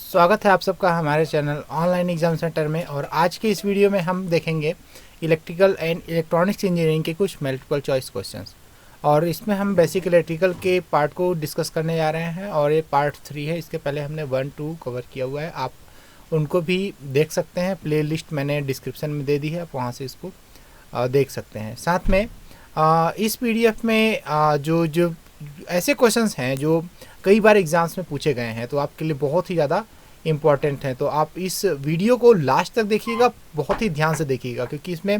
स्वागत है आप सबका हमारे चैनल ऑनलाइन एग्जाम सेंटर में। और आज के इस वीडियो में हम देखेंगे इलेक्ट्रिकल एंड इलेक्ट्रॉनिक्स इंजीनियरिंग के कुछ मल्टीपल चॉइस क्वेश्चंस। और इसमें हम बेसिक इलेक्ट्रिकल के पार्ट को डिस्कस करने जा रहे हैं और ये पार्ट 3 है। इसके पहले हमने 1-2 कवर किया हुआ है, आप उनको भी देख सकते हैं। प्ले लिस्ट मैंने डिस्क्रिप्शन में दे दी है, आप वहाँ से इसको देख सकते हैं। साथ में इस PDF में जो जो ऐसे क्वेश्चंस हैं जो कई बार एग्ज़ाम्स में पूछे गए हैं, तो आपके लिए बहुत ही ज़्यादा इम्पॉर्टेंट हैं। तो आप इस वीडियो को लास्ट तक देखिएगा, बहुत ही ध्यान से देखिएगा, क्योंकि इसमें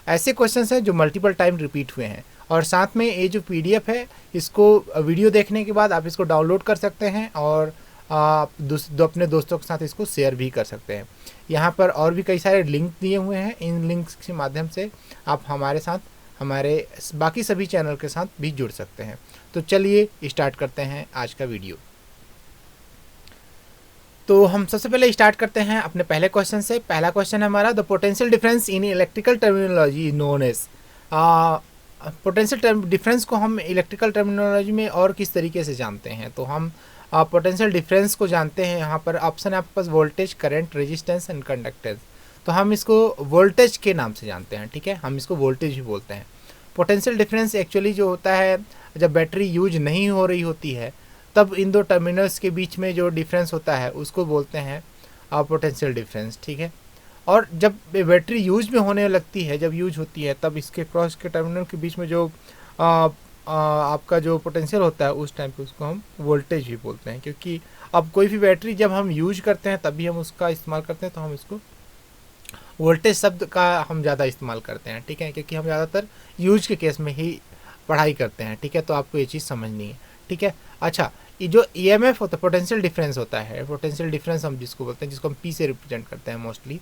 ऐसे क्वेश्चंस हैं जो मल्टीपल टाइम रिपीट हुए हैं। और साथ में ये जो PDF है, इसको वीडियो देखने के बाद आप इसको डाउनलोड कर सकते हैं और अपने दोस्तों के साथ इसको शेयर भी कर सकते हैं। यहाँ पर और भी कई सारे लिंक दिए हुए हैं, इन लिंक्स के माध्यम से आप हमारे साथ हमारे बाकी सभी चैनल के साथ भी जुड़ सकते हैं। तो चलिए स्टार्ट करते हैं आज का वीडियो। तो हम सबसे पहले स्टार्ट करते हैं अपने पहले क्वेश्चन से। पहला क्वेश्चन है हमारा, the potential difference in electrical terminology known as. Potential difference को हम इलेक्ट्रिकल टर्मिनोलॉजी में और किस तरीके से जानते हैं? तो हम पोटेंशियल डिफरेंस को जानते हैं, यहाँ पर ऑप्शन है आपके पास voltage, current, resistance and conductance. तो हम इसको वोल्टेज के नाम से जानते हैं, ठीक है, हम इसको वोल्टेज भी बोलते हैं। पोटेंशियल डिफरेंस एक्चुअली जो होता है, जब बैटरी यूज नहीं हो रही होती है तब इन दो टर्मिनल्स के बीच में जो डिफरेंस होता है उसको बोलते हैं पोटेंशियल डिफरेंस, ठीक है। और जब बैटरी यूज में होने लगती है, जब यूज होती है, तब इसके क्रॉस के टर्मिनल के बीच में जो आपका जो पोटेंशियल होता है, उस टाइम पे उसको हम वोल्टेज भी बोलते हैं। क्योंकि अब कोई भी बैटरी जब हम यूज करते हैं तभी हम उसका इस्तेमाल करते हैं, तो हम इसको वोल्टेज शब्द का हम ज़्यादा इस्तेमाल करते हैं, ठीक है, क्योंकि हम ज़्यादातर यूज के केस में ही पढ़ाई करते हैं, ठीक है। तो आपको ये चीज़ समझनी है, ठीक है। अच्छा, ये जो EMF होता है, पोटेंशियल डिफरेंस होता है, पोटेंशियल डिफरेंस हम जिसको बोलते हैं, जिसको हम P से रिप्रेजेंट करते हैं मोस्टली,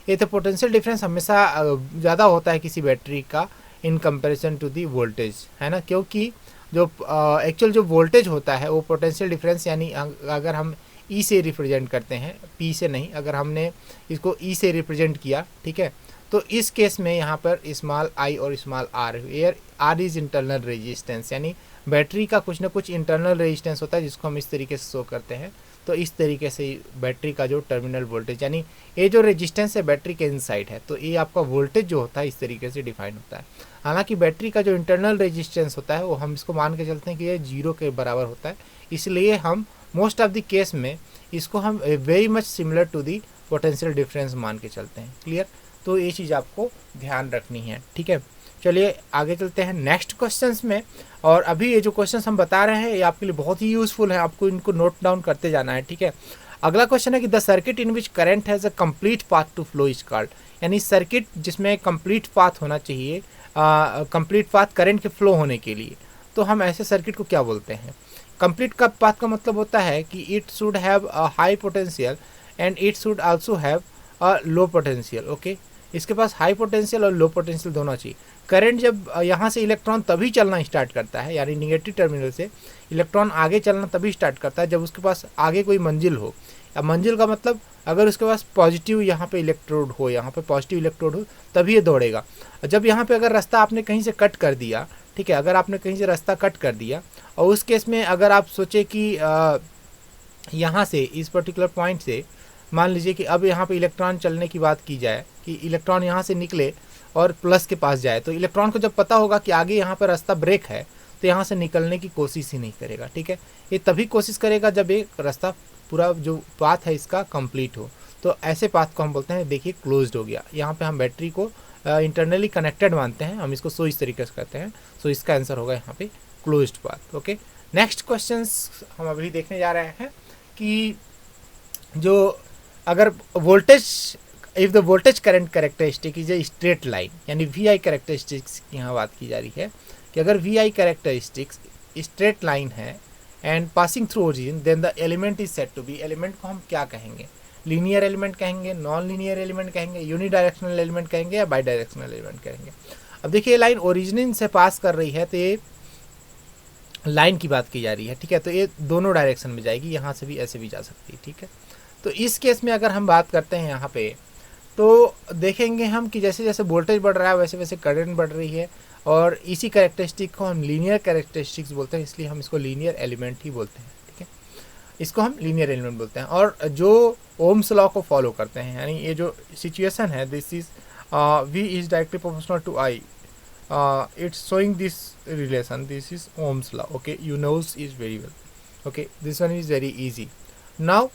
ये तो पोटेंशियल डिफरेंस हमेशा ज़्यादा होता है किसी बैटरी का in comparison to the voltage, है ना। क्योंकि जो एक्चुअल जो वोल्टेज होता है वो पोटेंशियल डिफरेंस, यानी अगर हम E से रिप्रेजेंट करते हैं, P से नहीं, अगर हमने इसको E से रिप्रेजेंट किया, ठीक है, तो इस केस में यहाँ पर स्मॉल I और small r, air R is internal resistance, यानी बैटरी का कुछ ना कुछ इंटरनल रेजिस्टेंस होता है जिसको हम इस तरीके से शो करते हैं। तो इस तरीके से बैटरी का जो टर्मिनल वोल्टेज, यानी ये जो रेजिस्टेंस है बैटरी के इनसाइड है, तो ये आपका वोल्टेज जो होता है इस तरीके से डिफाइन होता है। हालांकि बैटरी का जो इंटरनल रेजिस्टेंस होता है वो हम इसको मान के चलते हैं कि ये 0 के बराबर होता है, इसलिए हम मोस्ट ऑफ द केस में इसको हम very much similar to the potential difference मान के चलते हैं। क्लियर? तो ये चीज़ आपको ध्यान रखनी है, ठीक है। चलिए आगे चलते हैं नेक्स्ट क्वेश्चंस में। और अभी ये जो क्वेश्चंस हम बता रहे हैं ये आपके लिए बहुत ही यूज़फुल है, आपको इनको नोट डाउन करते जाना है, ठीक है। अगला क्वेश्चन है कि the circuit in which current has a complete path to flow is called, यानी सर्किट जिसमें कंप्लीट पाथ होना चाहिए, कंप्लीट पाथ करंट के फ्लो होने के लिए, तो हम ऐसे सर्किट को क्या बोलते हैं? कंप्लीट का पाथ का मतलब होता है कि it should have a high potential and it should also have a low potential, okay. इसके पास हाई पोटेंशियल और लो पोटेंशियल दोनों चाहिए। करंट जब यहाँ से इलेक्ट्रॉन तभी चलना स्टार्ट करता है, यानी निगेटिव टर्मिनल से इलेक्ट्रॉन आगे चलना तभी स्टार्ट करता है जब उसके पास आगे कोई मंजिल हो। अब मंजिल का मतलब अगर उसके पास पॉजिटिव यहाँ पे इलेक्ट्रोड हो, यहाँ पे पॉजिटिव इलेक्ट्रोड हो, तभी ये दौड़ेगा। जब यहाँ पे अगर रास्ता आपने कहीं से कट कर दिया, ठीक है, अगर आपने कहीं से रास्ता कट कर दिया, और उस केस में अगर आप सोचे कि यहाँ से इस पर्टिकुलर पॉइंट से मान लीजिए कि अब यहाँ पे इलेक्ट्रॉन चलने की बात की जाए कि इलेक्ट्रॉन यहाँ से निकले और प्लस के पास जाए, तो इलेक्ट्रॉन को जब पता होगा कि आगे यहाँ पर रास्ता ब्रेक है, तो यहाँ से निकलने की कोशिश ही नहीं करेगा, ठीक है। ये तभी कोशिश करेगा जब एक रास्ता पूरा जो पाथ है इसका कंप्लीट हो। तो ऐसे पाथ को हम बोलते हैं, देखिए क्लोज्ड हो गया। यहाँ पे हम बैटरी को इंटरनली कनेक्टेड मानते हैं, हम इसको सो इस तरीके से करते हैं। सो इसका आंसर होगा यहाँ पे closed path, okay. Next question हम अभी देखने जा रहे हैं कि जो अगर voltage, if the voltage current characteristic is a straight line, यानी VI कैरेक्टरिस्टिक्स की यहाँ बात की जा रही है कि अगर VI कैरेक्टरिस्टिक्स स्ट्रेट लाइन है and passing through origin, then the element is said to be, element को हम क्या कहेंगे? लीनियर एलिमेंट कहेंगे, नॉन लीनियर एलिमेंट कहेंगे, यूनिडायरेक्शनल एलिमेंट कहेंगे, या बाई डायरेक्शनल एलिमेंट कहेंगे? अब देखिए लाइन ओरिजिन से पास कर रही है, तो ये लाइन की बात की जा रही है, ठीक है, तो ये दोनों डायरेक्शन में जाएगी, यहाँ से भी ऐसे भी जा सकती है, ठीक है। तो इस केस में अगर हम बात करते हैं यहाँ पे, तो देखेंगे हम कि जैसे जैसे वोल्टेज बढ़ रहा है वैसे वैसे करंट बढ़ रही है, और इसी कैरेक्टरिस्टिक को हम लीनियर कैरेक्टरिस्टिक्स बोलते हैं, इसलिए हम इसको लीनियर एलिमेंट ही बोलते हैं, ठीक है। इसको हम लीनियर एलिमेंट बोलते हैं। और जो ओम्स लॉ को फॉलो करते हैं, यानी ये जो सिचुएशन है, this is V is directly proportional to I, it's showing this relation, this is Ohm's law, okay, you knows is very well, okay, this one is very easy. Now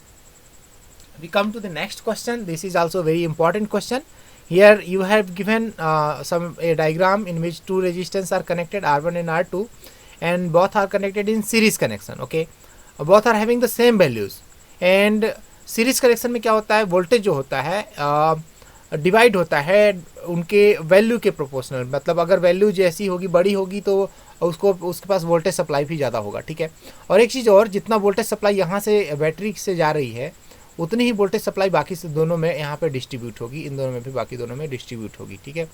we come to the next question. This is also very important question. Here you have given a diagram in which two resistors are connected, R1 and R2, and both are connected in series connection, okay, both are having the same values, and series connection में क्या होता है, voltage जो होता है divide होता है उनके वैल्यू के प्रोपोर्शनल, मतलब अगर वैल्यू जैसी होगी, बड़ी होगी, तो उसके पास वोल्टेज सप्लाई भी ज़्यादा होगा, ठीक है। और एक चीज़ और, जितना वोल्टेज सप्लाई यहाँ से बैटरी से जा रही है, उतनी ही वोल्टेज सप्लाई बाकी से दोनों में यहाँ पे डिस्ट्रीब्यूट होगी, इन दोनों में भी, बाकी दोनों में डिस्ट्रीब्यूट होगी, ठीक है।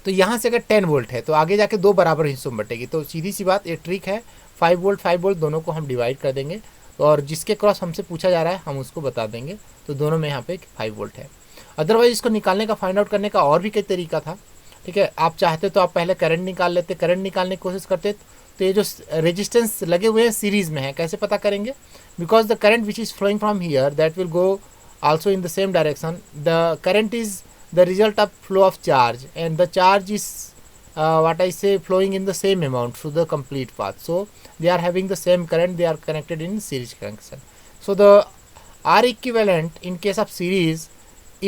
तो यहाँ से अगर 10 वोल्ट है तो आगे जाके 2 बराबर हिस्सों में बटेगी। तो सीधी सी बात, ये ट्रिक है, 5 वोल्ट दोनों को हम डिवाइड कर देंगे, और जिसके क्रॉस हमसे पूछा जा रहा है हम उसको बता देंगे, तो दोनों में यहाँ पे 5 वोल्ट है। अदरवाइज इसको निकालने का, फाइंड आउट करने का और भी कई तरीका था, ठीक है। आप चाहते तो आप पहले करंट निकाल लेते, करंट निकालने की कोशिश करते, तो ये जो रेजिस्टेंस लगे हुए हैं सीरीज में है, कैसे पता करेंगे, because the current which is flowing from here that will go also in the same direction, the current is the result of flow of charge, and the charge is what I say flowing in the same amount through the complete path, so they are having the same current, they are connected in series connection. So the R equivalent in case of series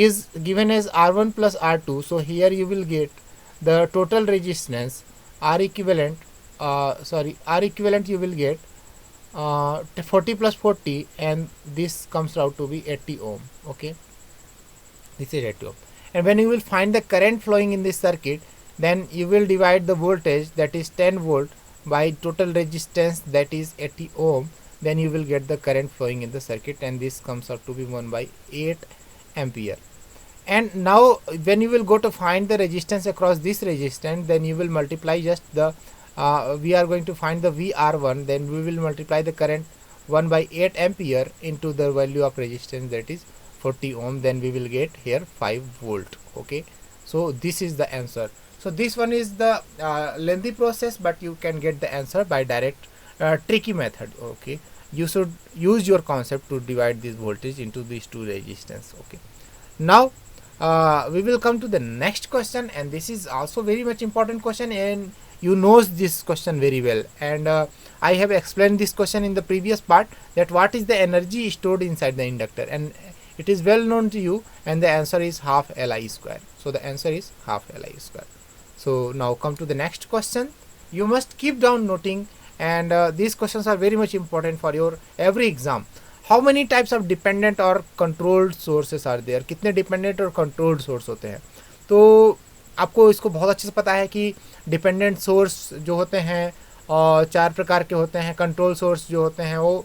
is given as R1 plus R2, so here you will get the total resistance R equivalent, R equivalent you will get 40 plus 40, and this comes out to be 80 ohm, okay, this is 80 ohm. And when you will find the current flowing in this circuit, then you will divide the voltage, that is 10 volt, by total resistance, that is 80 ohm, then you will get the current flowing in the circuit, and this comes out to be 1/8 ampere. And now when you will go to find the resistance across this resistance, then you will multiply just the we are going to find the VR1, then we will multiply the current 1/8 ampere into the value of resistance, that is 40 ohm, then we will get here 5 volt, okay. So this is the answer. So this one is the lengthy process, but you can get the answer by direct tricky method, okay. You should use your concept to divide this voltage into these two resistance, okay. Now we will come to the next question, and this is also very much important question, and you knows this question very well, and I have explained this question in the previous part, that what is the energy stored inside the inductor, and it is well known to you, and the answer is half Li square. So the answer is half Li square. So now come to the next question. You must keep down noting, and these questions are very much important for your every exam. How many types of dependent और controlled sources are there? कितने dependent और controlled source होते हैं? तो आपको इसको बहुत अच्छे से पता है कि dependent source जो होते हैं और 4 प्रकार के होते हैं, control source जो होते हैं वो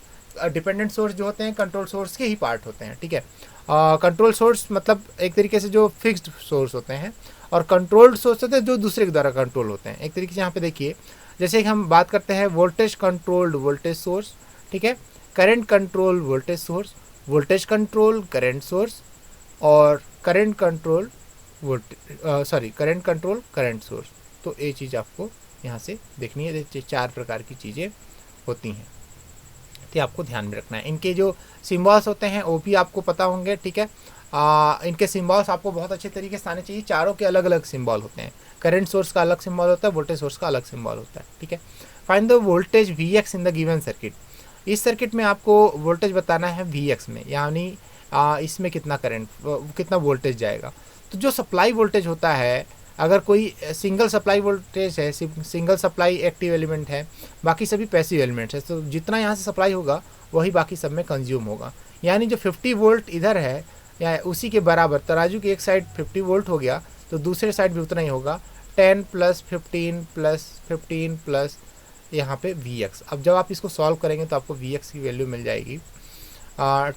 dependent source जो होते हैं control source के ही part होते हैं, ठीक है। कंट्रोल सोर्स मतलब एक तरीके से जो फिक्स्ड सोर्स होते हैं, और कंट्रोल्ड सोर्स होते हैं जो दूसरे के द्वारा कंट्रोल होते हैं। एक तरीके से यहाँ पे देखिए, जैसे कि हम बात करते हैं वोल्टेज कंट्रोल्ड वोल्टेज सोर्स, ठीक है, current control voltage source, voltage control current source, और current control current control current source. तो ये चीज़ आपको यहाँ से देखनी है, 4 प्रकार की चीज़ें होती हैं, तो आपको ध्यान में रखना है। इनके जो सिम्बॉल्स होते हैं वो भी आपको पता होंगे, ठीक है। इनके सिम्बॉल्स आपको बहुत अच्छे तरीके से आने चाहिए। चारों के अलग अलग सिम्बॉल होते हैं, करंट सोर्स का अलग सिम्बॉल होता है, वोल्टेज सोर्स का अलग सिम्बॉल होता है, ठीक है। Find the voltage Vx in the given circuit. इस सर्किट में आपको वोल्टेज बताना है Vx में, यानी इसमें कितना करंट, कितना वोल्टेज जाएगा। तो जो सप्लाई वोल्टेज होता है, अगर कोई सिंगल सप्लाई वोल्टेज है, सिंगल सप्लाई एक्टिव एलिमेंट है, बाकी सभी पैसिव एलिमेंट्स है, तो जितना यहाँ से सप्लाई होगा वही बाकी सब में कंज्यूम होगा। यानी जो 50 वोल्ट इधर है या उसी के बराबर, तराजू की एक साइड 50 वोल्ट हो गया तो दूसरे साइड भी उतना ही होगा, 10 प्लस 15 प्लस 15 प्लस यहाँ पे Vx। अब जब आप इसको सॉल्व करेंगे तो आपको Vx की वैल्यू मिल जाएगी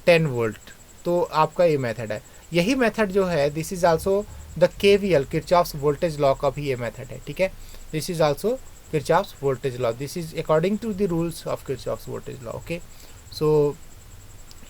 10 वोल्ट। तो आपका ये मेथड है, यही मेथड जो है this is also the KVL Kirchhoff's voltage law का भी ये मेथड है, ठीक है। This is also Kirchhoff's voltage law, this is according to the rules of Kirchhoff's voltage law, okay. So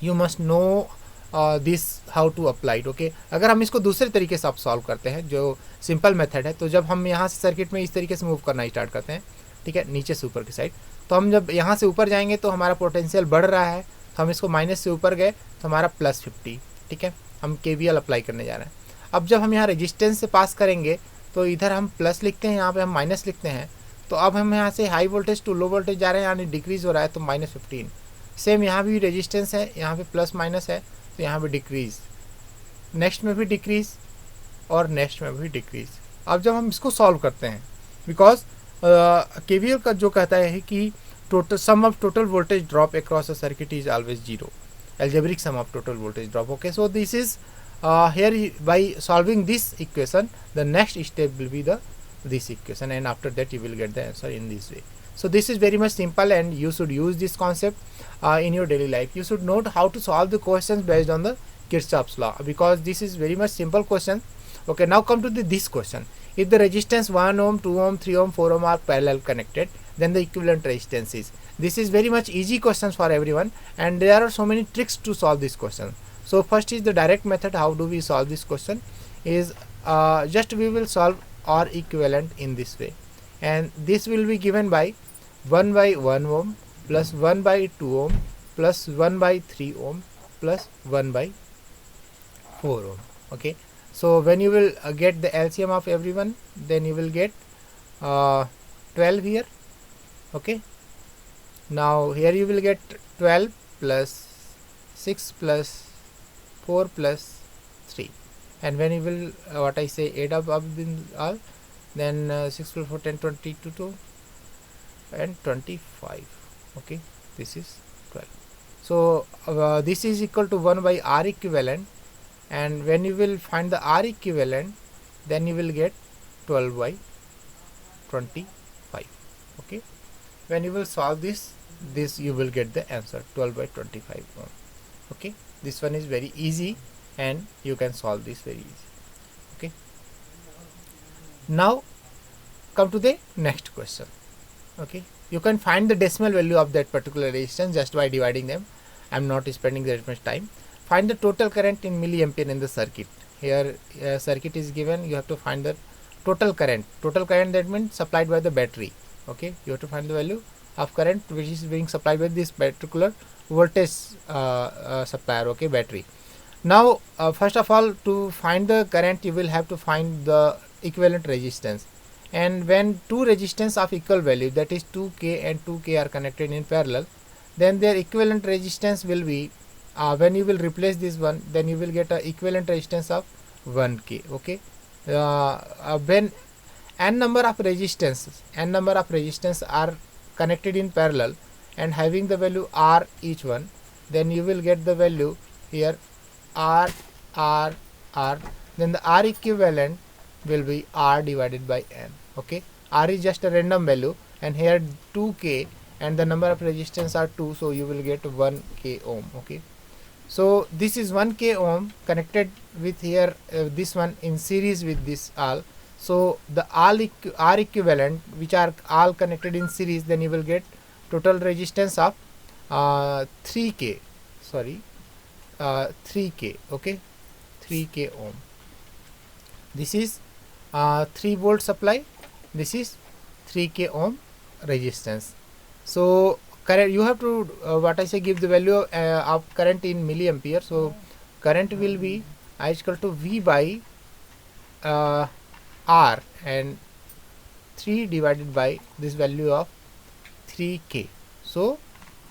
you must know this how to applied, okay. अगर हम इसको दूसरे तरीके से आप सॉल्व करते हैं, जो सिंपल मेथड है, तो जब हम यहाँ से सर्किट में इस तरीके से मूव करना स्टार्ट करते हैं, ठीक है, नीचे से ऊपर की साइड, तो हम जब यहाँ से ऊपर जाएंगे तो हमारा पोटेंशियल बढ़ रहा है, तो हम इसको माइनस से ऊपर गए तो हमारा +50, ठीक है, हम KVL अप्लाई करने जा रहे हैं। अब जब हम यहाँ रेजिस्टेंस से पास करेंगे तो इधर हम प्लस लिखते हैं, यहाँ पे हम माइनस लिखते हैं, तो अब हम यहाँ से high voltage to low voltage जा रहे हैं, यानी डिक्रीज़ हो रहा है, तो -15। सेम यहाँ भी रेजिस्टेंस है, यहाँ पे प्लस माइनस है, तो यहाँ पे डिक्रीज़, नेक्स्ट में भी डिक्रीज़ और नेक्स्ट में भी डिक्रीज़। अब जब हम इसको सॉल्व करते हैं, बिकॉज KVL का जो कहता है कि total sum of total voltage drop across a circuit is always 0, algebraic sum of total voltage drop. Okay, so this is here by solving this equation, the next step will be this equation, and after that you will get the answer in this way. So this is very much simple, and you should use this concept in your daily life. You should know how to solve the questions based on the Kirchhoff's law, because this is very much simple question. Okay, now come to this question. If the resistance 1 ohm, 2 ohm, 3 ohm, 4 ohm are parallel connected, then the equivalent resistance is. This is very much easy questions for everyone, and there are so many tricks to solve this question. So first is the direct method. How do we solve this question? Is just we will solve R equivalent in this way, and this will be given by 1 by 1 ohm plus 1 by 2 ohm plus 1 by 3 ohm plus 1 by 4 ohm. Okay, so when you will get the LCM of everyone, then you will get 12 here. Okay, now here you will get 12 plus 6 plus 4 plus 3, and when you will what I say add up in all, then 6 plus 4 10 22 and 25. Okay, this is 12. So this is equal to 1 by R equivalent, and when you will find the R equivalent, then you will get 12 by 25. Okay, when you will solve this you will get the answer 12 by 25 ohm. Okay, this one is very easy, and you can solve this very easy. Okay, now come to the next question. Okay, you can find the decimal value of that particular resistance just by dividing them. I am not spending that much time. Find the total current in milliampere in the circuit. Here circuit is given, you have to find the total current. Total current, that means supplied by the battery. Okay, you have to find the value of current which is being supplied by this particular voltage supplier. Okay, battery. Now first of all, to find the current you will have to find the equivalent resistance, and when two resistance of equal value, that is 2K and 2K are connected in parallel, then their equivalent resistance will be when you will replace this one, then you will get a equivalent resistance of 1K. Okay, when n number of resistance are connected in parallel and having the value R each one, then you will get the value here R, then the R equivalent will be R divided by n. Okay, R is just a random value, and here 2K and the number of resistance are 2, so you will get 1K ohm. Okay, so this is 1K ohm connected with here this one in series with this all. So the R equivalent, which are all connected in series, then you will get total resistance of 3K. Sorry, 3K. Okay, 3K ohm. This is 3 volt supply. This is 3K ohm resistance. So current, you have to what I say, give the value of current in milliampere. So current will be I is equal to V by R, and 3 divided by this value of 3K. So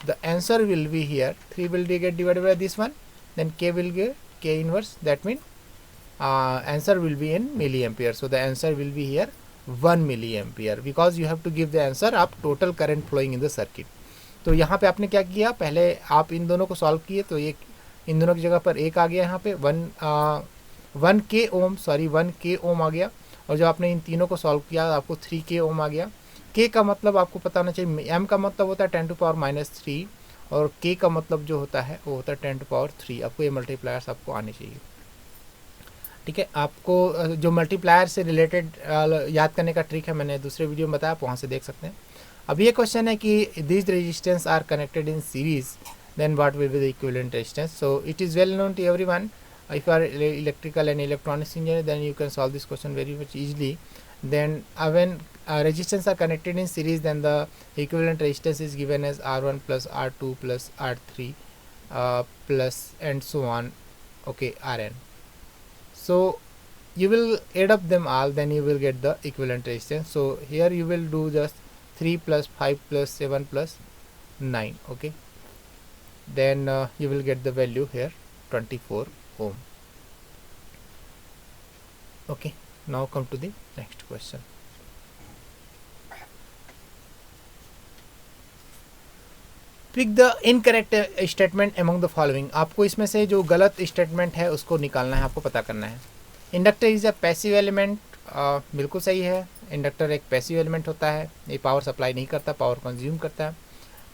the answer will be here 3 will get divided by this one, then K will get K inverse, that means answer will be in milliampere. So the answer will be here 1 milliampere, because you have to give the answer of total current flowing in the circuit. तो यहाँ पे आपने क्या किया, पहले आप इन दोनों को सॉल्व किए, तो एक इन दोनों की जगह पर एक आ गया, यहाँ पे 1K ओम, सॉरी 1K ओम आ गया, और जब आपने इन तीनों को सॉल्व किया आपको 3K ओम आ गया। K का मतलब आपको पता होना चाहिए, M का मतलब होता है 10 to power -3, और K का मतलब जो होता है वो होता है 10 to power 3। आपको ये मल्टीप्लायर्स आपको आने चाहिए, ठीक है। आपको जो मल्टीप्लायर से रिलेटेड याद करने का ट्रिक है, मैंने दूसरे वीडियो में बताया, आप वहाँ से देख सकते हैं। अब ये क्वेश्चन है कि this resistance are connected in series, then what will be the equivalent resistance. So it is well known to everyone, if you are electrical and electronics engineer, then you can solve this question very much easily. Then when resistance are connected in series, then the equivalent resistance is given as R1 plus R2 plus R3 plus and so on, okay, Rn. So you will add up them all, then you will get the equivalent resistance. So here you will do just 3 plus 5 plus 7 plus 9, okay, then you will get the value here 24 ohm. Okay, now come to the next question. Pick the incorrect statement among the following. आपको इसमें से जो गलत statement है उसको निकालना है, आपको पता करना है. Inductor is a passive element, बिल्कुल सही है. इंडक्टर एक पैसिव एलिमेंट होता है, ये पावर सप्लाई नहीं करता, पावर कंज्यूम करता है.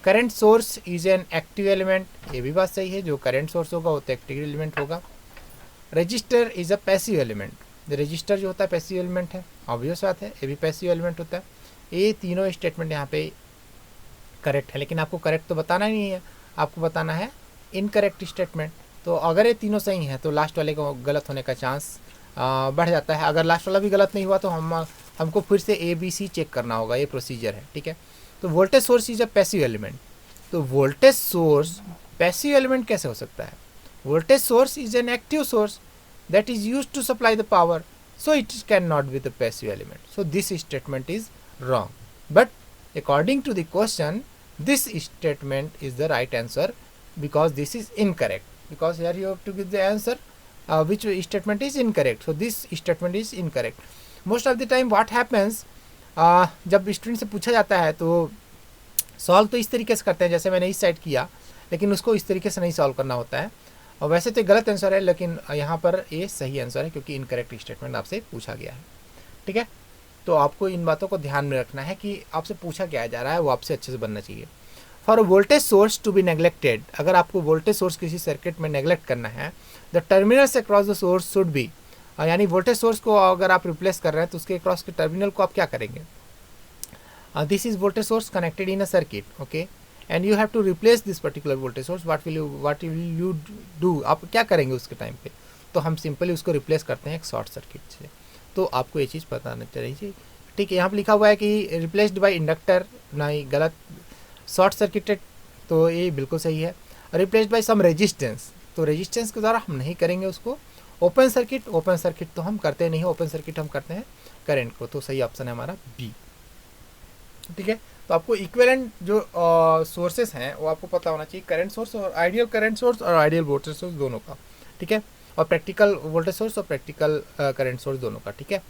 Current source is an active element, ये भी बात सही है, जो करंट सोर्स होगा वो तो एक्टिव एलिमेंट होगा. Register is a passive element, register जो होता है पैसिव एलिमेंट है, ऑब्वियस बात है, ये भी पैसिव एलिमेंट होता है. ये तीनों स्टेटमेंट यहाँ पे करेक्ट है, लेकिन आपको करेक्ट तो बताना नहीं है, आपको बताना है इनकरेक्ट स्टेटमेंट. तो अगर ये तीनों सही हैं तो लास्ट वाले को गलत होने का चांस बढ़ जाता है. अगर लास्ट वाला भी गलत नहीं हुआ तो हमको फिर से ABC चेक करना होगा, ये प्रोसीजर है, ठीक है. तो voltage source is a passive element, तो वोल्टेज सोर्स पैसिव एलिमेंट कैसे हो सकता है? Voltage source is an active source that is used to supply the power, so it cannot be the passive element. So this statement is wrong, but according to the question this statement is the right answer because this is incorrect, because here you have to give the answer which statement is incorrect. So this statement is incorrect. Most of the time what happens, जब student से पूछा जाता है तो solve तो इस तरीके से करते हैं जैसे मैंने इस साइड किया, लेकिन उसको इस तरीके से नहीं सॉल्व करना होता है. और वैसे तो गलत आंसर है, लेकिन यहाँ पर ये सही आंसर है क्योंकि इनकरेक्ट स्टेटमेंट आपसे पूछा गया है, ठीक है. तो आपको इन बातों को ध्यान में रखना है कि आपसे पूछा क्या जा रहा है, वो आपसे अच्छे से बनना चाहिए. For voltage source to be neglected, अगर आपको वोल्टेज सोर्स किसी सर्किट में नेग्लेक्ट करना है, the terminals across the source should be, यानी वोल्टेज सोर्स को अगर आप रिप्लेस कर रहे हैं तो उसके अक्रॉस के टर्मिनल को आप क्या करेंगे? This is voltage source connected in a circuit, okay, and you have to replace this particular voltage source. What will you do, आप क्या करेंगे उसके टाइम पे? तो हम सिंपली उसको रिप्लेस करते हैं एक शॉर्ट सर्किट से. तो आपको ये चीज़ पता नहीं चाहिए, ठीक है. यहाँ पे लिखा हुआ है कि रिप्लेस्ड बाय इंडक्टर, नहीं, गलत. शॉर्ट सर्किटेड, तो ये बिल्कुल सही है. रिप्लेस्ड बाय सम रेजिस्टेंस, तो रेजिस्टेंस के द्वारा हम नहीं करेंगे उसको. ओपन सर्किट, ओपन सर्किट तो हम करते नहीं, ओपन सर्किट हम करते हैं करंट को. तो सही ऑप्शन है हमारा बी, ठीक है. तो आपको इक्विवेलेंट जो सोर्सेस हैं वो आपको पता होना चाहिए, करंट सोर्स और आइडियल करंट सोर्स और आइडियल वोल्टेज सोर्स दोनों का, ठीक है. और प्रैक्टिकल वोल्टेज सोर्स और प्रैक्टिकल करंट सोर्स दोनों का, ठीक है.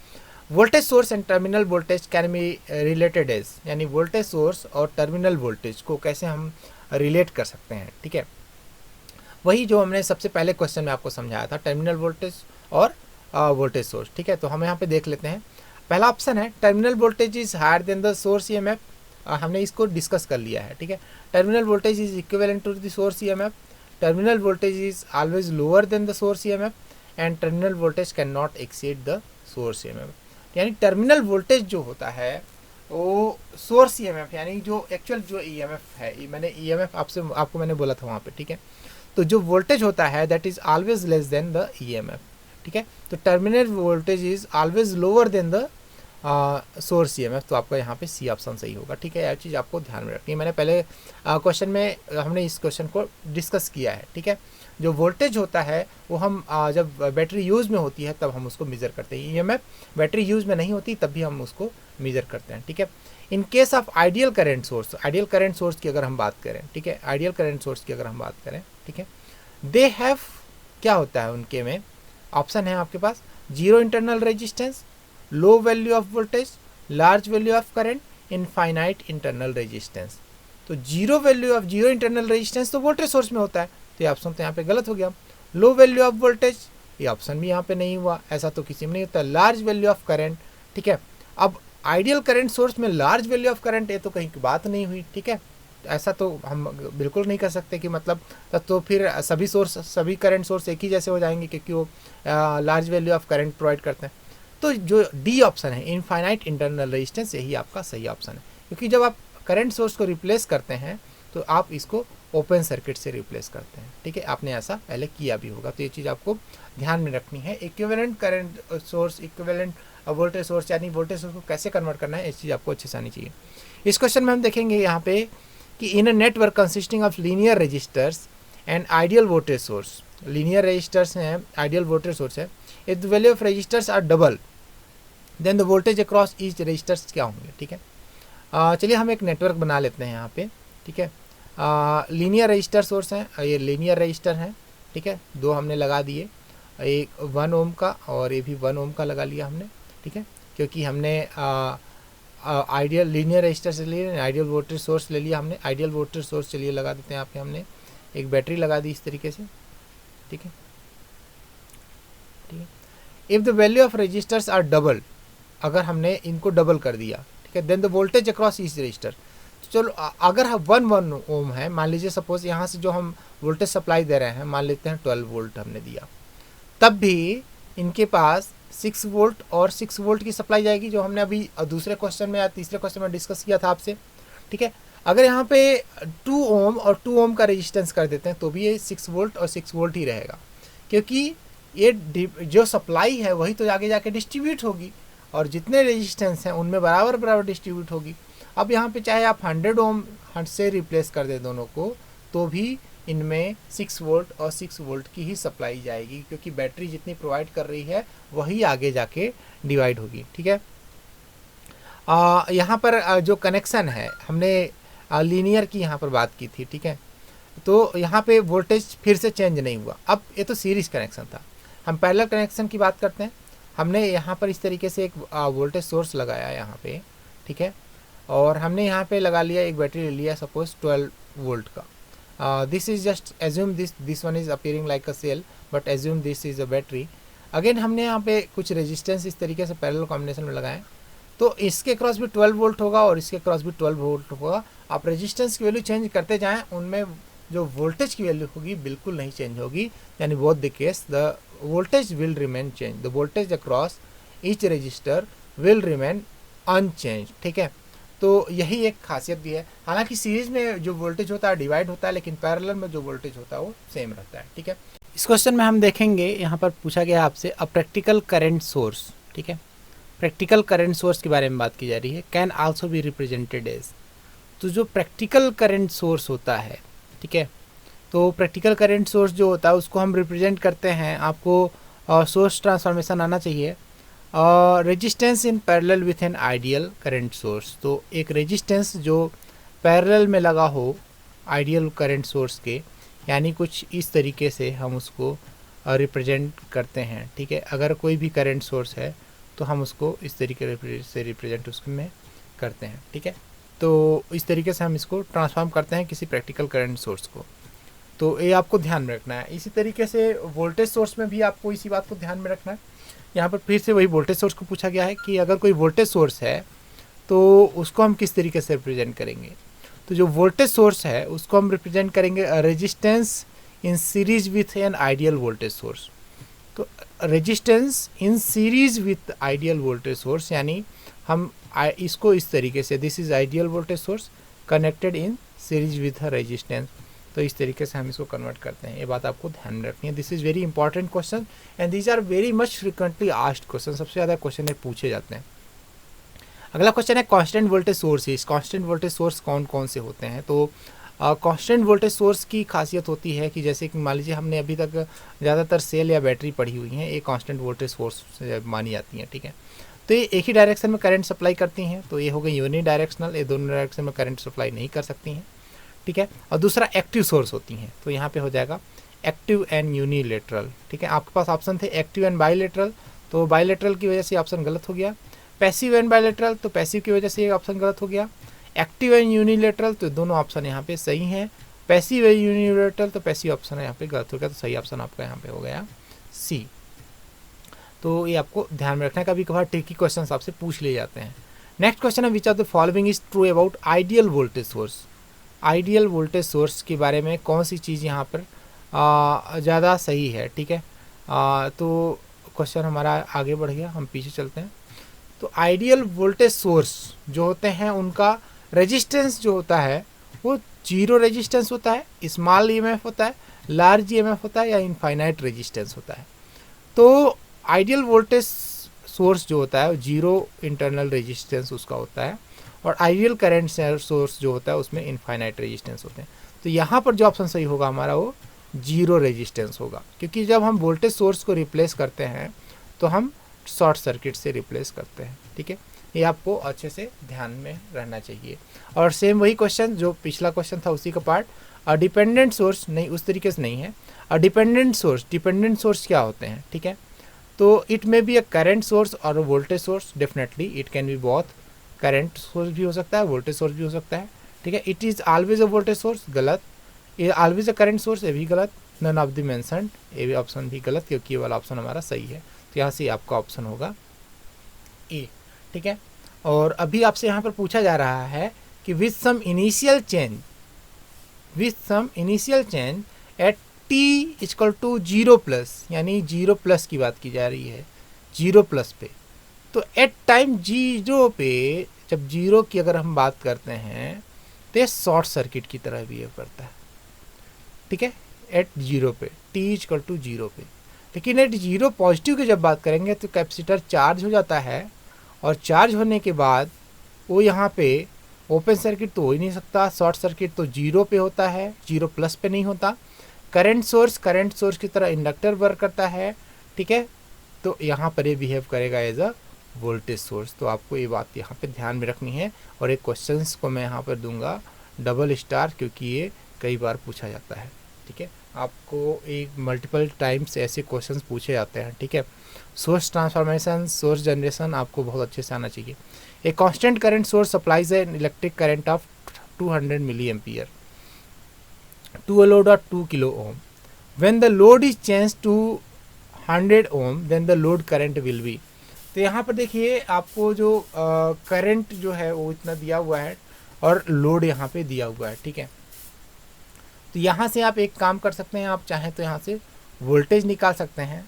Voltage source and terminal voltage can be related as, यानी वोल्टेज सोर्स और टर्मिनल वोल्टेज को कैसे हम रिलेट कर सकते हैं, ठीक है. वही जो हमने सबसे पहले क्वेश्चन में आपको समझाया था, टर्मिनल वोल्टेज और वोल्टेज सोर्स, ठीक है. तो हम यहाँ पे देख लेते हैं. पहला ऑप्शन है terminal voltage is higher than the source EMF, हमने इसको डिस्कस कर लिया है, ठीक है. Terminal voltage is equivalent to the source EMF, terminal voltage is always lower than the source EMF, and terminal voltage can not exceed the source EMF. यानी terminal voltage जो होता है वो सोर्स EMF, यानी जो एक्चुअल जो EMF है, मैंने EMF आपको मैंने बोला था वहाँ पे, ठीक है. तो जो वोल्टेज होता है that is always less than the EMF, ठीक है. तो terminal voltage is always lower than the source EMF, तो आपका यहाँ पे सी ऑप्शन सही होगा, ठीक है. यह चीज़ आपको ध्यान में रखनी है. मैंने पहले क्वेश्चन में हमने इस क्वेश्चन को डिस्कस किया है, ठीक है. जो वोल्टेज होता है वो हम जब बैटरी यूज़ में होती है तब हम उसको मेज़र करते हैं. EMF बैटरी यूज़ में नहीं होती तब भी हम उसको मेज़र करते हैं, ठीक है. In case of ideal current source, ideal current source की अगर हम बात करें, ठीक है, आइडियल करंट सोर्स की अगर हम बात करें, ठीक है, दे हैव, क्या होता है उनके में, ऑप्शन है आपके पास, zero internal resistance, low value of voltage, large value of current, infinite internal resistance. तो zero value of, zero internal resistance तो वोल्टेज सोर्स में होता है, तो ये ऑप्शन तो यहाँ पे गलत हो गया. लो वैल्यू ऑफ वोल्टेज, ये ऑप्शन भी यहाँ पे नहीं हुआ, ऐसा तो किसी में नहीं होता. लार्ज वैल्यू ऑफ करंट, ठीक है. अब आइडियल करंट सोर्स में लार्ज वैल्यू ऑफ करंट, ये तो कहीं की बात नहीं हुई, ठीक है. ऐसा तो हम बिल्कुल नहीं कर सकते कि मतलब तो फिर सभी सोर्स, सभी करंट सोर्स एक ही जैसे हो जाएंगे क्योंकि वो large value of current provide करते हैं. तो जो डी ऑप्शन है, इनफाइनाइट इंटरनल रेजिस्टेंस, यही आपका सही ऑप्शन है, क्योंकि जब आप करंट सोर्स को रिप्लेस करते हैं तो आप इसको ओपन सर्किट से रिप्लेस करते हैं। ठीक है, आपने ऐसा पहले किया भी होगा, तो ये चीज़ आपको ध्यान में रखनी है। Equivalent current source, equivalent voltage source, यानी वोल्टेज सोर्स को कैसे कन्वर्ट करना है, इस चीज़ आपको अच्छे से आनी चाहिए। इस क्वेश्चन में हम देखेंगे यहाँ पे कि in a network consisting of linear resistors and ideal voltage source, linear resistors हैं, आइडियल वोल्टेज सोर्स है, if the value of registers are double then the voltage across each resistors क्या होंगे। ठीक है, चलिए हम एक नेटवर्क बना लेते हैं यहाँ पे। ठीक है, लीनियर रजिस्टर सोर्स हैं, ये लीनियर रजिस्टर हैं। ठीक है, दो हमने लगा दिए, एक 1 ओम का और ये भी 1 ओम का लगा लिया हमने। ठीक है, क्योंकि हमने आइडियल लीनियर रजिस्टर से लिए, आइडियल वोल्टेज सोर्स ले लिया हमने। आइडियल वोल्टेज सोर्स चलिए लगा देते हैं यहाँ पे, हमने एक बैटरी लगा दी इस तरीके से। ठीक है, ठीक है, if the value of registers are double, अगर हमने इनको डबल कर दिया, ठीक है, then the voltage across each register, चलो अगर हम 1 ओम है, मान लीजिए सपोज यहाँ से जो हम वोल्टेज सप्लाई दे रहे हैं, मान लेते हैं 12 वोल्ट हमने दिया, तब भी इनके पास 6 वोल्ट और 6 वोल्ट की सप्लाई जाएगी, जो हमने अभी दूसरे क्वेश्चन में या तीसरे क्वेश्चन में डिस्कस किया था आपसे। ठीक है, अगर यहाँ पे 2 ओम और 2 ओम का रेजिस्टेंस कर देते हैं तो भी ये 6 वोल्ट और 6 वोल्ट ही रहेगा, क्योंकि ये जो सप्लाई है वही तो आगे जाके डिस्ट्रीब्यूट होगी, और जितने रेजिस्टेंस हैं उनमें बराबर बराबर डिस्ट्रीब्यूट होगी। अब यहाँ पे चाहे आप 100 ओम से रिप्लेस कर दें दोनों को, तो भी इनमें 6 वोल्ट और 6 वोल्ट की ही सप्लाई जाएगी, क्योंकि बैटरी जितनी प्रोवाइड कर रही है वही आगे जाके डिवाइड होगी। ठीक है, यहाँ पर जो कनेक्शन है, हमने लीनियर की यहाँ पर बात की थी। ठीक है, तो यहाँ पे वोल्टेज फिर से चेंज नहीं हुआ। अब ये तो सीरीज कनेक्शन था, हम पैरेलल कनेक्शन की बात करते हैं। हमने यहाँ पर इस तरीके से एक वोल्टेज सोर्स लगाया यहाँ पे। ठीक है, और हमने यहाँ पे लगा लिया, एक बैटरी ले लिया सपोज 12 वोल्ट का। This is just assume this one is appearing like a cell, but assume this is a battery. Again हमने यहाँ पे कुछ रेजिस्टेंस इस तरीके से पैरेलल कॉम्बिनेशन में लगाए, तो इसके क्रॉस भी 12 वोल्ट होगा और इसके क्रॉस भी 12 वोल्ट होगा। आप रेजिस्टेंस की वैल्यू चेंज करते जाएं, उनमें जो वोल्टेज की वैल्यू होगी बिल्कुल नहीं चेंज होगी, यानी both the case the voltage will remain change, the voltage across each register will remain unchange. ठीक है, तो यही एक खासियत भी है। हालांकि सीरीज में जो वोल्टेज होता है डिवाइड होता है, लेकिन पैरेलल में जो वोल्टेज होता है वो सेम रहता है। ठीक है, इस क्वेश्चन में हम देखेंगे, यहाँ पर पूछा गया आपसे अ प्रैक्टिकल करंट सोर्स। ठीक है, प्रैक्टिकल करंट सोर्स के बारे में बात की जा रही है, can also be represented as. तो जो प्रैक्टिकल करंट सोर्स होता है, ठीक है, तो प्रैक्टिकल करंट सोर्स जो होता है उसको हम रिप्रेजेंट करते हैं, आपको सोर्स ट्रांसफॉर्मेशन आना चाहिए, resistance in parallel with an ideal current source. तो एक रेजिस्टेंस जो पैरेलल में लगा हो आइडियल करंट सोर्स के, यानी कुछ इस तरीके से हम उसको रिप्रेजेंट करते हैं। ठीक है, अगर कोई भी करंट सोर्स है तो हम उसको इस तरीके से रिप्रेजेंट उसमें करते हैं। ठीक है, तो इस तरीके से हम इसको ट्रांसफॉर्म करते हैं किसी प्रैक्टिकल करंट सोर्स को, तो ये आपको ध्यान में रखना है। इसी तरीके से वोल्टेज सोर्स में भी आपको इसी बात को ध्यान में रखना है। यहाँ पर फिर से वही वोल्टेज सोर्स को पूछा गया है कि अगर कोई वोल्टेज सोर्स है तो उसको हम किस तरीके से रिप्रेजेंट करेंगे। तो जो वोल्टेज सोर्स है उसको हम रिप्रेजेंट करेंगे resistance in series with an ideal voltage source. तो resistance in series with ideal voltage source, यानी हम इसको इस तरीके से, this is ideal voltage source connected in series with resistance, तो इस तरीके से हम इसको कन्वर्ट करते हैं। ये बात आपको ध्यान में रखनी है। This is very important question and these are very much frequently asked question, सबसे ज़्यादा क्वेश्चन पूछे जाते हैं। अगला क्वेश्चन है constant voltage sources. Constant voltage source कौन कौन से होते हैं। तो कांस्टेंट वोल्टेज सोर्स की खासियत होती है कि जैसे कि मान लीजिए हमने अभी तक ज़्यादातर सेल या बैटरी पढ़ी हुई हैं, ये कांस्टेंट वोल्टेज सोर्स मानी जाती हैं। ठीक है, तो ये एक ही डायरेक्शन में करंट सप्लाई करती हैं, तो ये हो गई यूनि डायरेक्शनल, ये दोनों डायरेक्शन में करंट सप्लाई नहीं कर सकती हैं। ठीक है, और दूसरा एक्टिव सोर्स होती हैं, तो यहाँ पे हो जाएगा एक्टिव एंड यूनिलेटरल। ठीक है, आपके पास ऑप्शन थे एक्टिव एंड बाइलेटरल, तो बाइलेटरल की वजह से ऑप्शन गलत हो गया। पैसिव एंड बाइलेटरल, तो पैसिव की वजह से ये ऑप्शन गलत हो गया। एक्टिव एंड यूनिलेटरल, तो दोनों ऑप्शन यहाँ पे सही हैं। पैसिव एंड यूनिलेटरल, तो पैसिव ऑप्शन यहाँ पे गलत हो गया, तो सही ऑप्शन आपका यहाँ पे हो गया सी। तो ये आपको ध्यान में रखना है, कभी कभार ट्रिकी क्वेश्चन आपसे पूछ लिए जाते हैं। नेक्स्ट क्वेश्चन है which of the following is true about ideal voltage source. Ideal voltage source के बारे में कौन सी चीज़ यहाँ पर ज़्यादा सही है। ठीक है, तो क्वेश्चन हमारा आगे बढ़ गया, हम पीछे चलते हैं। तो आइडियल वोल्टेज सोर्स जो होते हैं उनका रेजिस्टेंस जो होता है वो जीरो रेजिस्टेंस होता है, स्मॉल ईएमएफ होता है, लार्ज ईएमएफ होता है या इनफाइनाइट रेजिस्टेंस होता है। तो आइडियल वोल्टेज सोर्स जो होता है जीरो इंटरनल रेजिस्टेंस उसका होता है, और आइडियल करंट सोर्स जो होता है उसमें इनफाइनाइट रेजिस्टेंस होते हैं। तो यहाँ पर जो ऑप्शन सही होगा हमारा वो जीरो रेजिस्टेंस होगा, क्योंकि जब हम वोल्टेज सोर्स को रिप्लेस करते हैं तो हम शॉर्ट सर्किट से रिप्लेस करते हैं। ठीक है, ये आपको अच्छे से ध्यान में रहना चाहिए। और सेम वही क्वेश्चन जो पिछला क्वेश्चन था उसी का पार्ट, डिपेंडेंट सोर्स नहीं, उस तरीके से नहीं है। डिपेंडेंट सोर्स क्या होते हैं? ठीक है, तो it may be a current source और voltage source, definitely it can be both, current source भी हो सकता है, वोल्टेज सोर्स भी हो सकता है। ठीक है, it is always a voltage source, गलत। ये ऑलवेज अ करंट सोर्स, ये भी गलत। नन ऑफ द मेंशन्ड, ये भी ऑप्शन भी गलत, क्योंकि ये वाला ऑप्शन हमारा सही है। तो यहाँ से आपका ऑप्शन होगा ए। ठीक है, और अभी आपसे यहाँ पर पूछा जा रहा है कि with some initial change at T equal to zero plus, यानी जीरो प्लस की बात की जा रही है, जीरो प्लस पे। तो एट टाइम जीरो पे, जब जीरो की अगर हम बात करते हैं तो ये शॉर्ट सर्किट की तरह बिहेव करता है। ठीक है, एट जीरो पे, टी इक्वल टू जीरो पे। लेकिन एट जीरो पॉजिटिव की जब बात करेंगे तो कैपेसिटर चार्ज हो जाता है, और चार्ज होने के बाद वो यहाँ पे ओपन सर्किट तो हो ही नहीं सकता, शॉर्ट सर्किट तो जीरो पे होता है, जीरो प्लस पे नहीं होता। करंट सोर्स की तरह इंडक्टर वर्क करता है। ठीक है, तो यहाँ पर ये बिहेव करेगा एज अ वोल्टेज सोर्स। तो आपको ये बात यहाँ पे ध्यान में रखनी है, और एक क्वेश्चंस को मैं यहाँ पर दूंगा डबल स्टार, क्योंकि ये कई बार पूछा जाता है। ठीक है, आपको एक मल्टीपल टाइम्स ऐसे क्वेश्चंस पूछे जाते हैं। ठीक है, सोर्स ट्रांसफॉर्मेशन, सोर्स जनरेशन आपको बहुत अच्छे से आना चाहिए। A constant current source supplies an electric current of 200 milli ampere to a load of 2 kilo ohm. When the load is change to 100 ohm then the load current will be. तो यहाँ पर देखिए आपको जो करंट जो है वो इतना दिया हुआ है, और लोड यहाँ पे दिया हुआ है। ठीक है, तो यहाँ से आप एक काम कर सकते हैं, आप चाहें तो यहाँ से वोल्टेज निकाल सकते हैं।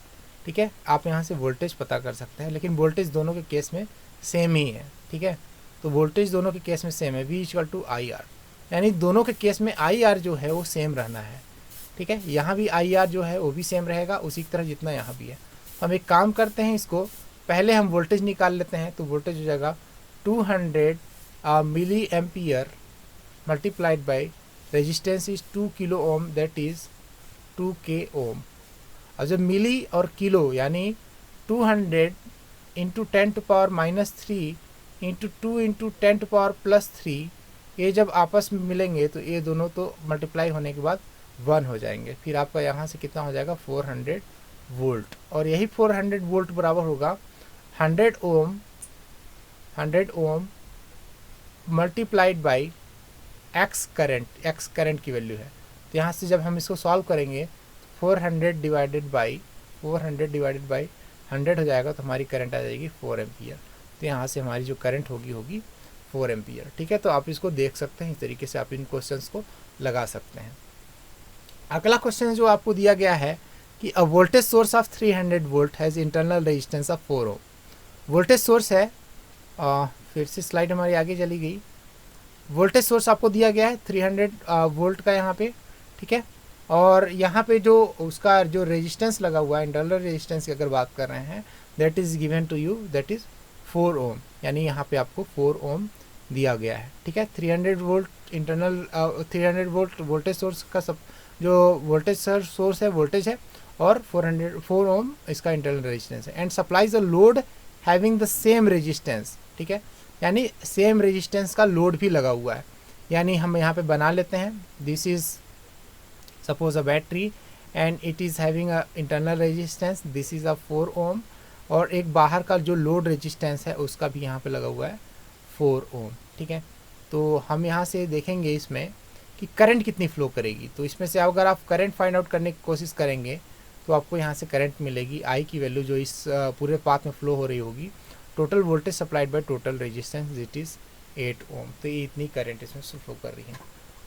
ठीक है, आप यहाँ से वोल्टेज पता कर सकते हैं, लेकिन वोल्टेज दोनों के केस में सेम ही है। ठीक है, तो वोल्टेज दोनों के केस में सेम है, V equal to I R, यानी दोनों के केस में आई आर जो है वो सेम रहना है। ठीक है, यहाँ भी आई आर जो है वो भी सेम रहेगा उसी की तरह जितना यहाँ भी है। हम एक काम करते हैं, इसको पहले हम वोल्टेज निकाल लेते हैं। तो वोल्टेज हो जाएगा 200 milli ampere multiplied by resistance is 2 kilo ohm, that is 2K ohm. और जब मिली और किलो यानी 200 इंटू 10⁻³ इंटू 2 इंटू 10⁻+3, ये जब आपस में मिलेंगे तो ये दोनों तो मल्टीप्लाई होने के बाद 1 हो जाएंगे। फिर आपका यहाँ से कितना हो जाएगा 400 वोल्ट, और यही 400 वोल्ट बराबर होगा 100 ओम मल्टीप्लाइड बाई एक्स करंट की वैल्यू है। तो यहाँ से जब हम इसको सॉल्व करेंगे 400 डिवाइडेड बाई 100 हो जाएगा, तो हमारी करंट आ जाएगी 4 एम्पियर। तो यहाँ से हमारी जो करंट होगी 4 एम्पियर। ठीक है, तो आप इसको देख सकते हैं, इस तरीके से आप इन क्वेश्चंस को लगा सकते हैं। अगला क्वेश्चन जो आपको दिया गया है कि a voltage source of 300 volt has internal resistance of 4 ohm. Voltage source है, फिर से स्लाइड हमारी आगे चली गई। वोल्टेज सोर्स आपको दिया गया है 300 वोल्ट का यहाँ पे। ठीक है, और यहाँ पे जो उसका जो रेजिस्टेंस लगा हुआ है, इंटरनल रेजिस्टेंस की अगर बात कर रहे हैं, that is given to you, that is 4 ohm, यानी यहाँ पे आपको 4 ओम दिया गया है। ठीक है, 300 volt internal 300 volt voltage source का सब जो वोल्टेज सोर्स है वोल्टेज है, और 4 ओम इसका इंटरनल रेजिस्टेंस है। And supplies a load having the same resistance. ठीक है, यानी सेम रेजिस्टेंस का लोड भी लगा हुआ है। यानी हम यहाँ पे बना लेते हैं, this is suppose a battery and it is having a internal resistance, this is a 4 ओम, और एक बाहर का जो लोड रेजिस्टेंस है उसका भी यहाँ पे लगा हुआ है 4 ओम। ठीक है, तो हम यहाँ से देखेंगे इसमें कि करंट कितनी फ़्लो करेगी। तो इसमें से अगर आप करंट फाइंड आउट करने की कोशिश करेंगे तो आपको यहाँ से करंट मिलेगी, आई की वैल्यू जो इस पूरे पाथ में फ़्लो हो रही होगी। Total voltage supplied by total resistance it is 8 ओम। तो ये इतनी करंट इसमें फ्लो कर रही है।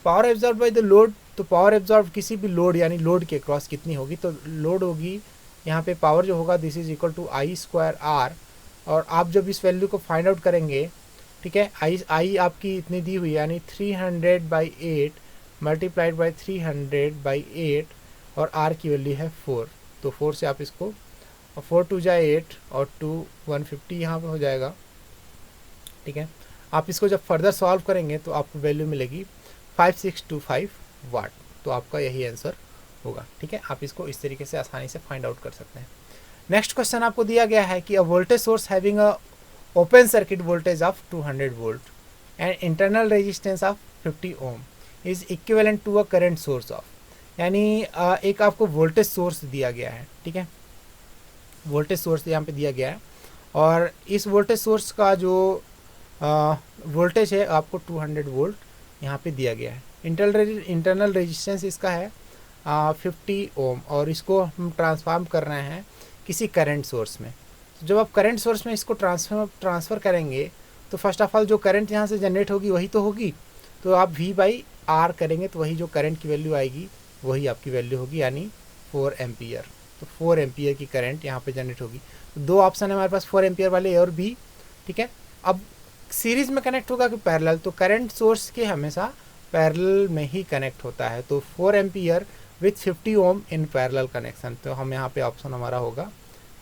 Power absorb by the load, तो पावर एब्जॉर्ब किसी भी लोड यानी लोड के क्रॉस कितनी होगी, तो लोड होगी यहाँ पे पावर जो होगा this is equal to I²R, और आप जब इस वैल्यू को फाइंड आउट करेंगे, ठीक है, आई आपकी इतनी दी हुई यानी 300/8 मल्टीप्लाइड बाई 300/8 और r की वैल्यू है 4। तो 4 से आप इसको 4 2 जा 8 और 2 150 यहाँ पे हो जाएगा। ठीक है, आप इसको जब फर्दर सॉल्व करेंगे तो आपको वैल्यू मिलेगी 5625 वाट। तो आपका यही आंसर होगा। ठीक है, आप इसको इस तरीके से आसानी से फाइंड आउट कर सकते हैं। नेक्स्ट क्वेश्चन आपको दिया गया है कि a voltage source having a open circuit voltage of 200 volt and internal resistance of 50 ohm is equivalent to a current source of, यानी एक आपको वोल्टेज सोर्स दिया गया है। ठीक है, वोल्टेज सोर्स यहाँ पे दिया गया है और इस वोल्टेज सोर्स का जो वोल्टेज है आपको 200 वोल्ट यहाँ पे दिया गया है। इंटरनल रेजिस्टेंस इसका है 50 ओम और इसको हम ट्रांसफॉर्म कर रहे हैं किसी करंट सोर्स में। तो जब आप करंट सोर्स में इसको ट्रांसफ़र करेंगे तो फर्स्ट ऑफ ऑल जो करंट यहाँ से जनरेट होगी वही तो होगी, तो आप V/R करेंगे तो वही जो करंट की वैल्यू आएगी वही आपकी वैल्यू होगी, यानी 4 एम्पियर। तो 4 एम्पियर की करंट यहाँ पे जनरेट होगी। तो दो ऑप्शन है हमारे पास, 4 एम्पियर वाले, ए और बी। ठीक है, अब सीरीज़ में कनेक्ट होगा कि पैरेलल, तो करंट सोर्स के हमेशा पैरेलल में ही कनेक्ट होता है। तो 4 ampere with 50 ohm in parallel connection, तो हम यहाँ पे ऑप्शन हमारा होगा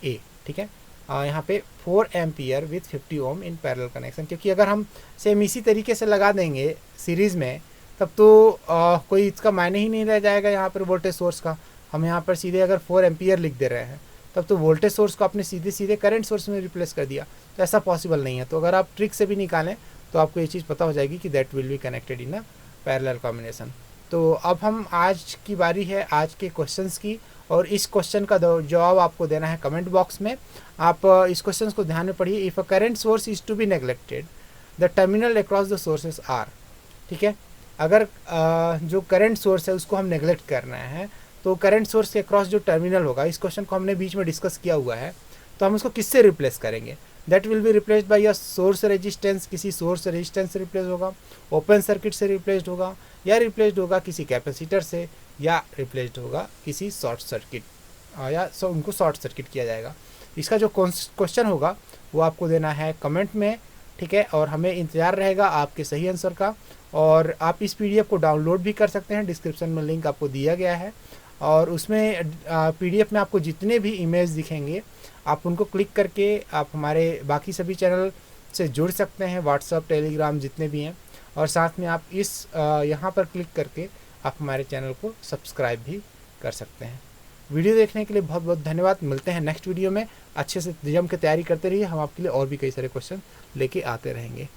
ए। ठीक है, यहाँ पे 4 ampere with 50 ohm in parallel connection, क्योंकि अगर हम सेम इसी तरीके से लगा देंगे सीरीज़ में तब तो कोई इसका मायने ही नहीं रह जाएगा यहाँ पर वोल्टेज सोर्स का। हम यहाँ पर सीधे अगर 4 एम्पियर लिख दे रहे हैं तब तो वोल्टेज सोर्स को आपने सीधे सीधे करंट सोर्स में रिप्लेस कर दिया, तो ऐसा पॉसिबल नहीं है। तो अगर आप ट्रिक से भी निकालें तो आपको ये चीज़ पता हो जाएगी कि that will be connected in a parallel combination. तो अब हम आज की बारी है आज के क्वेश्चंस की, और इस क्वेश्चन का जवाब आपको देना है कमेंट बॉक्स में। आप इस क्वेश्चन को ध्यान में पढ़िए। If a current source is to be neglected the terminal across the sources are. ठीक है, अगर जो करंट सोर्स है उसको हम नेग्लेक्ट कर रहे हैं तो करंट सोर्स के अक्रॉस जो टर्मिनल होगा, इस क्वेश्चन को हमने बीच में डिस्कस किया हुआ है, तो हम उसको किससे रिप्लेस करेंगे? That will be replaced by a source resistance, किसी सोर्स रेजिस्टेंस से रिप्लेस होगा, ओपन सर्किट से रिप्लेस्ड होगा, या रिप्लेस्ड होगा किसी कैपेसिटर से, या रिप्लेस्ड होगा किसी शॉर्ट सर्किट, या उनको शॉर्ट सर्किट किया जाएगा। इसका जो क्वेश्चन होगा वो आपको देना है कमेंट में। ठीक है, और हमें इंतज़ार रहेगा आपके सही आंसर का। और आप इस PDF को डाउनलोड भी कर सकते हैं, डिस्क्रिप्शन में लिंक आपको दिया गया है, और उसमें PDF में आपको जितने भी इमेज दिखेंगे आप उनको क्लिक करके आप हमारे बाकी सभी चैनल से जुड़ सकते हैं, व्हाट्सअप, टेलीग्राम जितने भी हैं, और साथ में आप इस यहाँ पर क्लिक करके आप हमारे चैनल को सब्सक्राइब भी कर सकते हैं। वीडियो देखने के लिए बहुत बहुत धन्यवाद। मिलते हैं नेक्स्ट वीडियो में। अच्छे से जम के तैयारी करते रहिए, हम आपके लिए और भी कई सारे क्वेश्चन लेके आते रहेंगे।